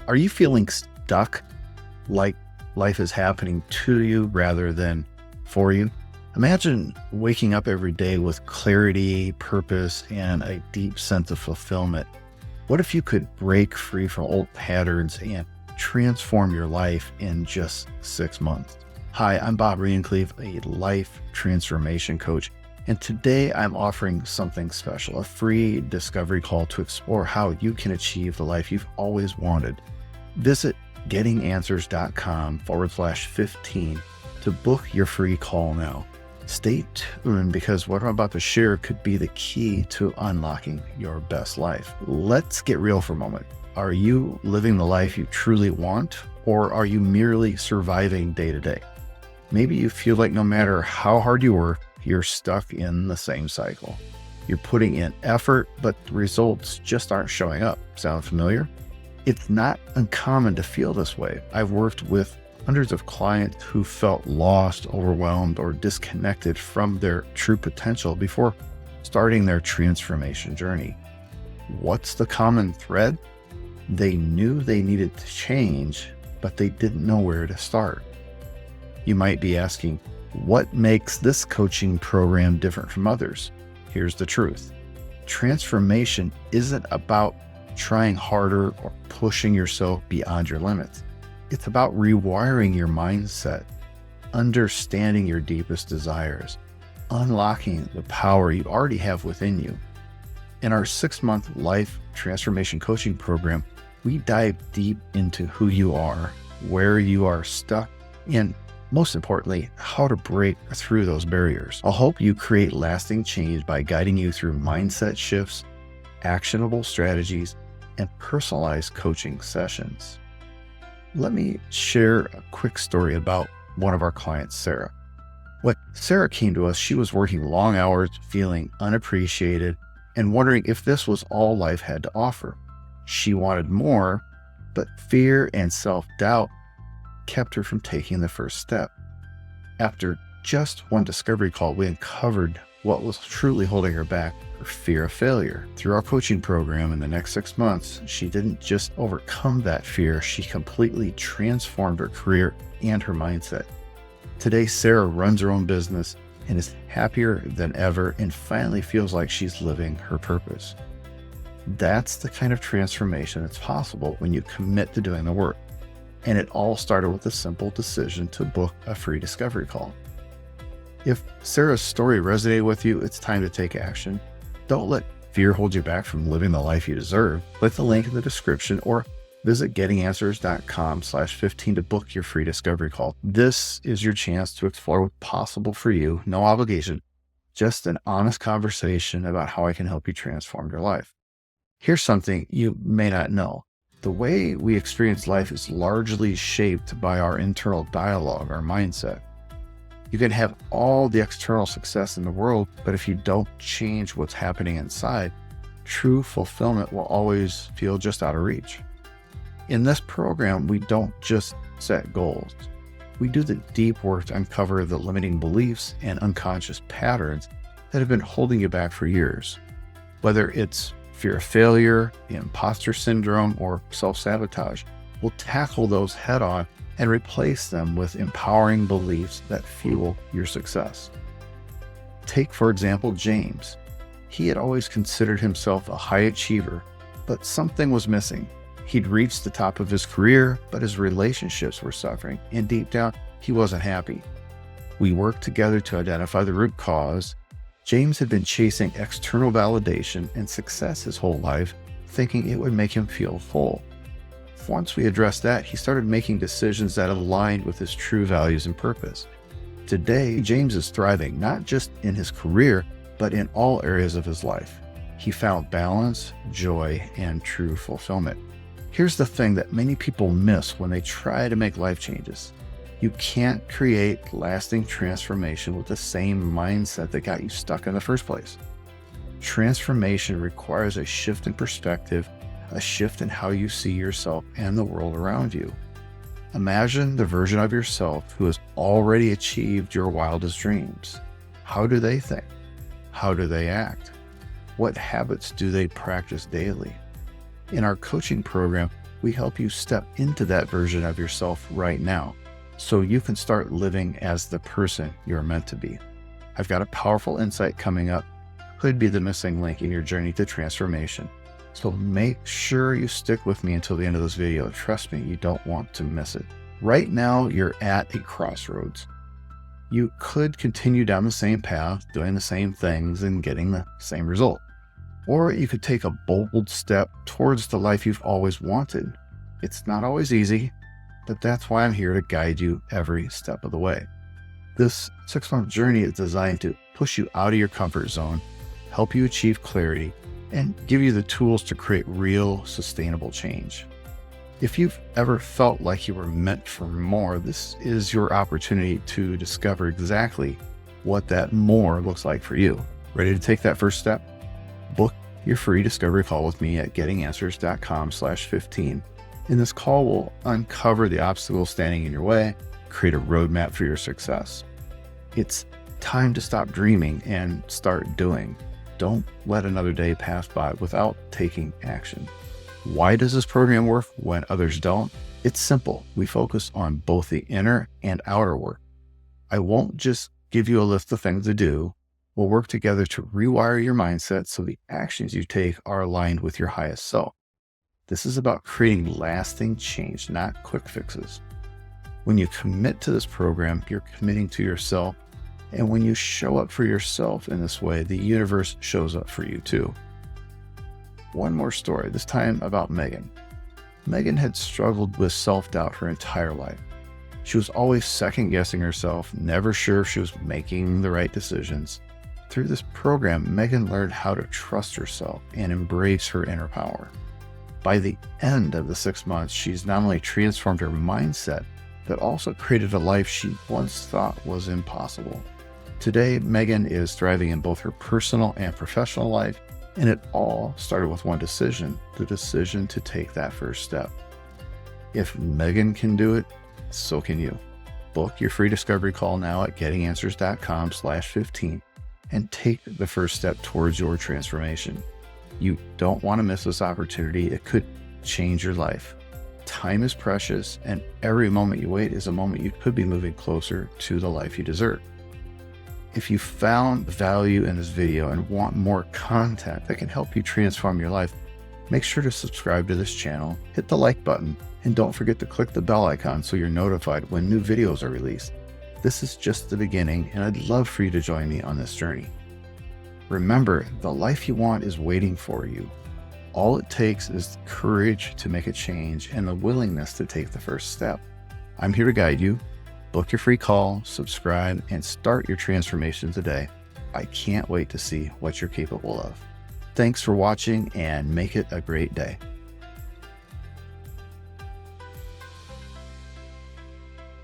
Are you feeling stuck, like life is happening to you rather than for you? Imagine waking up every day with clarity, purpose, and a deep sense of fulfillment. What if you could break free from old patterns and transform your life in just 6 months? Hi, I'm Bob Riancleve, a life transformation coach, and today I'm offering something special, a free discovery call to explore how you can achieve the life you've always wanted. Visit gettinganswers.com/15 to book your free call now. Stay tuned because what I'm about to share could be the key to unlocking your best life. Let's get real for a moment. Are you living the life you truly want, or are you merely surviving day to day? Maybe you feel like no matter how hard you work, you're stuck in the same cycle. You're putting in effort, but the results just aren't showing up. Sound familiar? It's not uncommon to feel this way. I've worked with hundreds of clients who felt lost, overwhelmed, or disconnected from their true potential before starting their transformation journey. What's the common thread? They knew they needed to change, but they didn't know where to start. You might be asking, what makes this coaching program different from others? Here's the truth. Transformation isn't about trying harder or pushing yourself beyond your limits. It's about rewiring your mindset, understanding your deepest desires, unlocking the power you already have within you. In our 6-month life transformation coaching program, we dive deep into who you are, where you are stuck, and most importantly, how to break through those barriers. I'll help you create lasting change by guiding you through mindset shifts, actionable strategies, and personalized coaching sessions. Let me share a quick story about one of our clients, Sarah. When Sarah came to us, she was working long hours, feeling unappreciated, and wondering if this was all life had to offer. She wanted more, but fear and self-doubt kept her from taking the first step. After just one discovery call, we uncovered what was truly holding her back: her fear of failure. Through our coaching program in the next 6 months, she didn't just overcome that fear, she completely transformed her career and her mindset. Today, Sarah runs her own business and is happier than ever and finally feels like she's living her purpose. That's the kind of transformation that's possible when you commit to doing the work. And it all started with a simple decision to book a free discovery call. If Sarah's story resonated with you, it's time to take action. Don't let fear hold you back from living the life you deserve. Click the link in the description or visit gettinganswers.com/15 to book your free discovery call. This is your chance to explore what's possible for you. No obligation, just an honest conversation about how I can help you transform your life. Here's something you may not know. The way we experience life is largely shaped by our internal dialogue, our mindset. You can have all the external success in the world, but if you don't change what's happening inside, true fulfillment will always feel just out of reach. In this program, we don't just set goals. We do the deep work to uncover the limiting beliefs and unconscious patterns that have been holding you back for years. Whether it's fear of failure, imposter syndrome, or self-sabotage, we'll tackle those head on and replace them with empowering beliefs that fuel your success. Take, for example, James. He had always considered himself a high achiever, but something was missing. He'd reached the top of his career, but his relationships were suffering, and deep down, he wasn't happy. We worked together to identify the root cause. James had been chasing external validation and success his whole life, thinking it would make him feel full. Once we addressed that, he started making decisions that aligned with his true values and purpose. Today, James is thriving, not just in his career, but in all areas of his life. He found balance, joy, and true fulfillment. Here's the thing that many people miss when they try to make life changes. You can't create lasting transformation with the same mindset that got you stuck in the first place. Transformation requires a shift in perspective, a shift in how you see yourself and the world around you. Imagine the version of yourself who has already achieved your wildest dreams. How do they think? How do they act? What habits do they practice daily? In our coaching program, we help you step into that version of yourself right now so you can start living as the person you're meant to be. I've got a powerful insight coming up. Could be the missing link in your journey to transformation. So make sure you stick with me until the end of this video. Trust me, you don't want to miss it. Right now, you're at a crossroads. You could continue down the same path, doing the same things and getting the same result. Or you could take a bold step towards the life you've always wanted. It's not always easy, but that's why I'm here to guide you every step of the way. This 6-month journey is designed to push you out of your comfort zone, help you achieve clarity, and give you the tools to create real, sustainable change. If you've ever felt like you were meant for more, this is your opportunity to discover exactly what that more looks like for you. Ready to take that first step? Book your free discovery call with me at gettinganswers.com/15. In this call, we'll uncover the obstacles standing in your way, create a roadmap for your success. It's time to stop dreaming and start doing. Don't let another day pass by without taking action. Why does this program work when others don't? It's simple. We focus on both the inner and outer work. I won't just give you a list of things to do. We'll work together to rewire your mindset so the actions you take are aligned with your highest self. This is about creating lasting change, not quick fixes. When you commit to this program, you're committing to yourself. And when you show up for yourself in this way, the universe shows up for you too. One more story, this time about Megan. Megan had struggled with self-doubt her entire life. She was always second-guessing herself, never sure if she was making the right decisions. Through this program, Megan learned how to trust herself and embrace her inner power. By the end of the 6 months, she's not only transformed her mindset, but also created a life she once thought was impossible. Today, Megan is thriving in both her personal and professional life, and it all started with one decision, the decision to take that first step. If Megan can do it, so can you. Book your free discovery call now at gettinganswers.com/15 and take the first step towards your transformation. You don't want to miss this opportunity. It could change your life. Time is precious, and every moment you wait is a moment you could be moving closer to the life you deserve. If you found value in this video and want more content that can help you transform your life, make sure to subscribe to this channel, hit the like button, and don't forget to click the bell icon so you're notified when new videos are released. This is just the beginning, and I'd love for you to join me on this journey. Remember, the life you want is waiting for you. All it takes is the courage to make a change and the willingness to take the first step. I'm here to guide you. Book your free call, subscribe, and start your transformation today. I can't wait to see what you're capable of. Thanks for watching, and make it a great day.